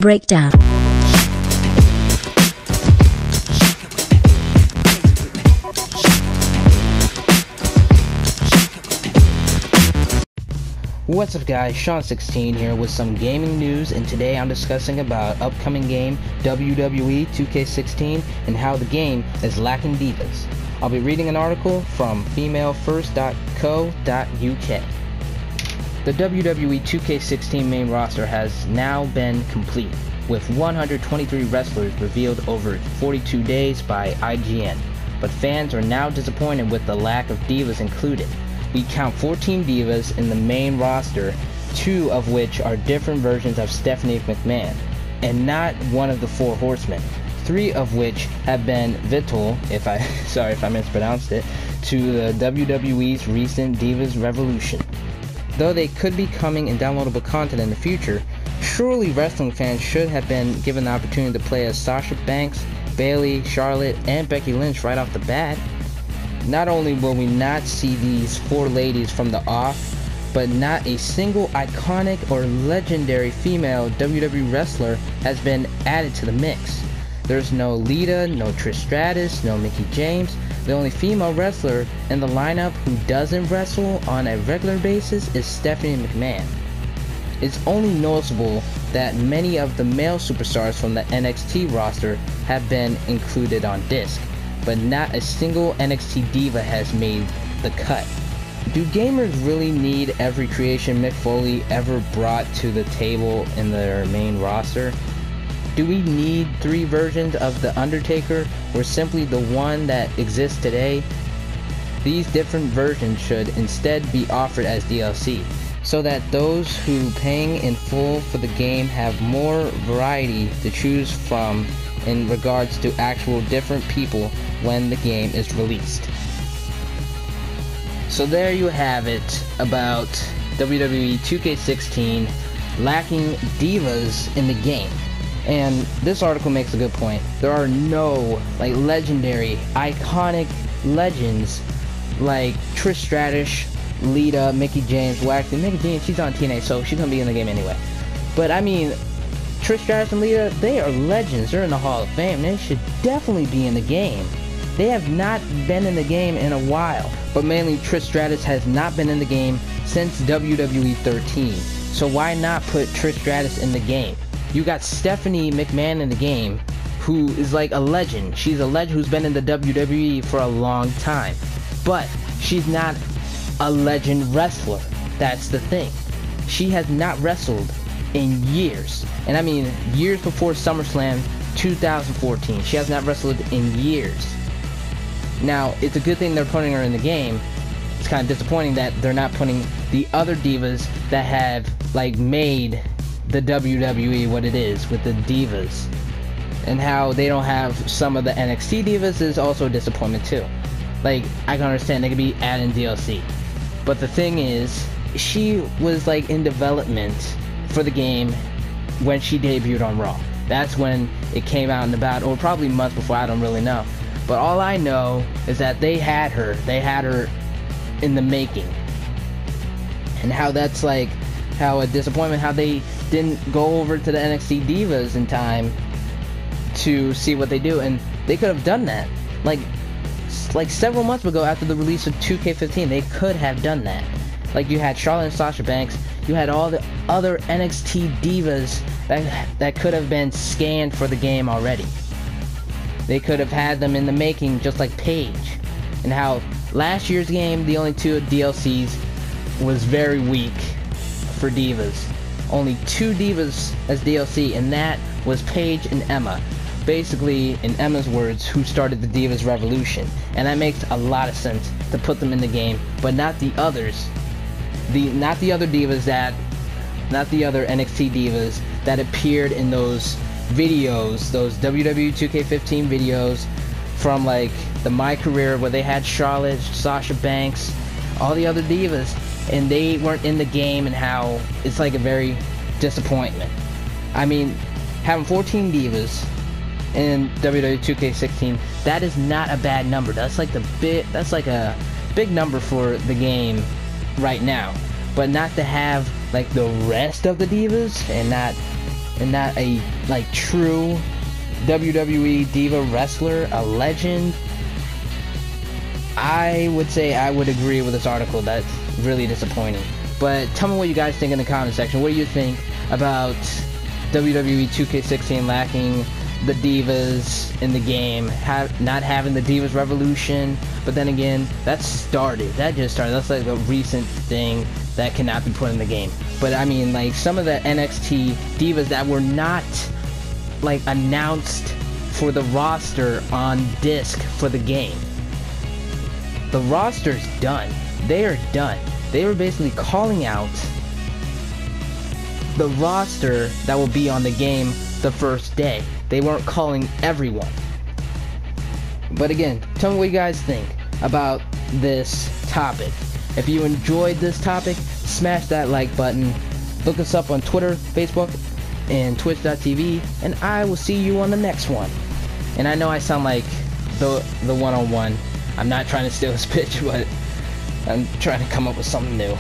breakdown. What's up guys, Sean16 here with some gaming news, and today I'm discussing about upcoming game WWE 2K16 and how the game is lacking divas. I'll be reading an article from femalefirst.co.uk. The WWE 2K16 main roster has now been complete, with 123 wrestlers revealed over 42 days by IGN, but fans are now disappointed with the lack of divas included. We count 14 divas in the main roster, 2 of which are different versions of Stephanie McMahon, and not one of the 4 horsemen, 3 of which have been vital, sorry if I mispronounced it, to the WWE's recent Divas Revolution. Though they could be coming in downloadable content in the future, surely wrestling fans should have been given the opportunity to play as Sasha Banks, Bayley, Charlotte, and Becky Lynch right off the bat. Not only will we not see these 4 ladies from the off, but not a single iconic or legendary female WWE wrestler has been added to the mix. There's no Lita, no Trish Stratus, no Mickie James. The only female wrestler in the lineup who doesn't wrestle on a regular basis is Stephanie McMahon. It's only noticeable that many of the male superstars from the NXT roster have been included on disc, but not a single NXT diva has made the cut. Do gamers really need every creation Mick Foley ever brought to the table in their main roster? Do we need 3 versions of The Undertaker, or simply the one that exists today? These different versions should instead be offered as DLC, so that those who paying in full for the game have more variety to choose from in regards to actual different people when the game is released. So there you have it about WWE 2K16 lacking divas in the game. And this article makes a good point. There are no legendary, iconic legends like Trish Stratus, Lita, Mickie James. Well, actually, Mickie James, she's on TNA, so she's gonna be in the game anyway. But I mean, Trish Stratus and Lita, they are legends. They're in the Hall of Fame. They should definitely be in the game. They have not been in the game in a while. But mainly, Trish Stratus has not been in the game since WWE 13. So why not put Trish Stratus in the game? You got Stephanie McMahon in the game, who is like a legend. She's a legend who's been in the WWE for a long time. But she's not a legend wrestler. That's the thing. She has not wrestled in years. And I mean years before SummerSlam 2014. She has not wrestled in years. Now, it's a good thing they're putting her in the game. It's kind of disappointing that they're not putting the other divas that have made the WWE what it is with the divas. And how they don't have some of the NXT divas is also a disappointment too. I can understand they could be adding DLC. But the thing is, she was in development for the game when she debuted on Raw. That's when it came out and about, or probably months before, I don't really know. But all I know is that they had her in the making. And how that's how a disappointment, how they didn't go over to the NXT Divas in time to see what they do, and they could have done that. Several months ago after the release of 2K15, they could have done that. You had Charlotte and Sasha Banks, you had all the other NXT Divas that could have been scanned for the game already. They could have had them in the making, just like Paige. And how last year's game, the only 2 DLCs was very weak for divas. Only 2 divas as DLC, and that was Paige and Emma. Basically, in Emma's words, who started the Divas Revolution. And that makes a lot of sense to put them in the game, but not the others. Not the other NXT divas that appeared in those videos, those WWE 2K15 videos from the My Career, where they had Charlotte, Sasha Banks, all the other divas, and they weren't in the game, and how it's a very disappointment. I mean, having 14 divas in WWE 2K16, that is not a bad number. That's a big number for the game right now. But not to have the rest of the divas and not and not a like true WWE Diva wrestler, a legend, I would say I would agree with this article. That's really disappointing. But tell me what you guys think in the comment section. What do you think about WWE 2K16 lacking the Divas in the game, not having the Divas Revolution? But then again, that just started. That's like a recent thing that cannot be put in the game. But I mean, like some of the NXT Divas that were not like announced for the roster on disc for the game. The roster's done. They are done. They were basically calling out the roster that will be on the game the first day. They weren't calling everyone. But again, tell me what you guys think about this topic. If you enjoyed this topic, smash that like button. Look us up on Twitter, Facebook, and Twitch.tv, and I will see you on the next one. And I know I sound like the one-on-one. I'm not trying to steal his pitch, but I'm trying to come up with something new.